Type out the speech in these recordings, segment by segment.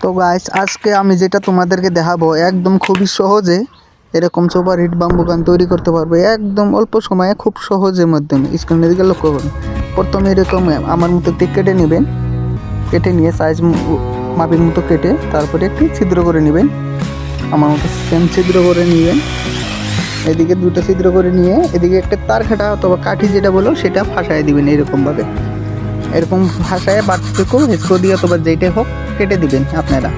তো গাইস আজকে আমি যেটা তোমাদেরকে দেখাবো একদম খুবই সহজে এরকম সুপার হিট বাম্বু গান তৈরি করতে পারবে একদম অল্প সময়ে খুব সহজের মাধ্যমে। স্ক্রিনের দিকে লক্ষ্য করুন। প্রথমে এরকম আমার মতো একটি কেটে নেবেন, কেটে নিয়ে সাইজ মাপের মতো কেটে তারপরে একটি ছিদ্র করে নেবেন। আমার মতো সেম ছিদ্র করে নেবেন। এদিকে দুটো ছিদ্র করে নিয়ে এদিকে একটা তার কাটা অথবা কাঠি যেটা বলো সেটা ফাঁসায় দিবেন এরকমভাবে। এরকম ভাষায় বাটটুকু হেসকো দিয়ে অথবা যেইটাই হোক কেটে দিবেন আপনারা।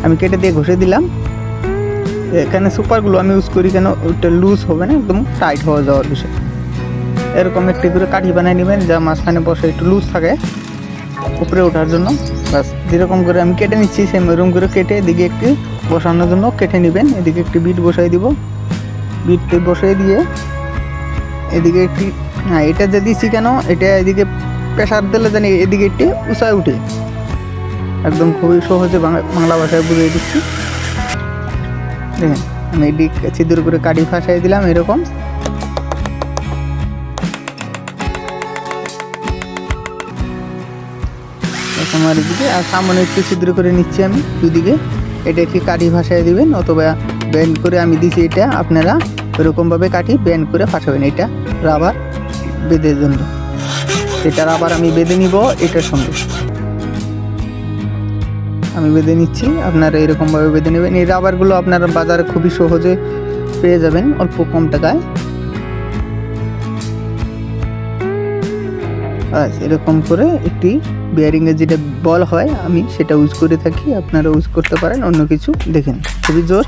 আমি কেটে দিয়ে ঘষে দিলাম। এখানে সুপারগুলো আমি ইউজ করি কেন, ওইটা লুজ হবে না, একদম টাইট হয়ে যাওয়ার বিষয়। এরকম একটি করে কাঠি বানিয়ে নেবেন যা মাঝখানে বসে একটু লুজ থাকে উপরে ওঠার জন্য। বাস যেরকম করে আমি কেটে নিচ্ছি সেম এরকম করে কেটে এদিকে একটি বসানোর জন্য কেটে নেবেন। এদিকে একটি বিট বসাই দিব, বিট বসাই দিয়ে এদিকে একটি এটা যে দিচ্ছি কেন, এটা এদিকে প্রেশার দিলে জানি এদিকে একটি উঁচায় উঠে। একদম খুবই সহজে বাংলা ভাষায় বুঝিয়ে দিচ্ছি। দেখেন আমি এদিকে ছিদ্র করে কাঠি ফাঁসাই দিলাম এরকম। আমার এদিকে আর সামনে একটু ছিদ্র করে নিচ্ছি আমি দুদিকে। এটা একটি কাঠি ফাঁসাই দিবেন অথবা ব্যান্ড করে আমি দিচ্ছি, এটা আপনারা ওইরকমভাবে কাঠি ব্যান্ড করে ফাঁসাবেন। এটা রাবার বেঁধে জন্য, এটা রাবার আমি বেঁধে নিব এটার সঙ্গে। আমি বেঁধে নিচ্ছি, আপনারা এরকমভাবে বেঁধে নেবেন। এই রাবারগুলো আপনারা বাজারে খুবই সহজে পেয়ে যাবেন অল্প কম টাকায়। এরকম করে একটি বিয়ারিংয়ের যেটা বল হয় আমি সেটা ইউজ করে থাকি, আপনারা ইউজ করতে পারেন অন্য কিছু। দেখেন খুবই জোর,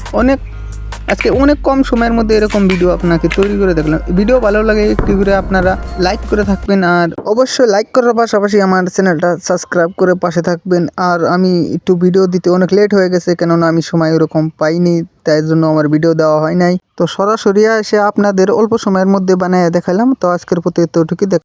আজকে অনেক কম সময়ের মধ্যে এরকম ভিডিও আপনাকে তৈরি করে দেখলাম। ভিডিও ভালো লাগে একটি করে আপনারা লাইক করে থাকবেন, আর অবশ্যই লাইক করার পাশাপাশি আমার চ্যানেলটা সাবস্ক্রাইব করে পাশে থাকবেন। আর আমি একটু ভিডিও দিতে অনেক লেট হয়ে গেছে, কেননা আমি সময় ওরকম পাইনি, তাই জন্য আমার ভিডিও দেওয়া হয় নাই। তো সরাসরি এসে আপনাদের অল্প সময়ের মধ্যে বানিয়ে দেখালাম। তো আজকের প্রতি এতটুকুই।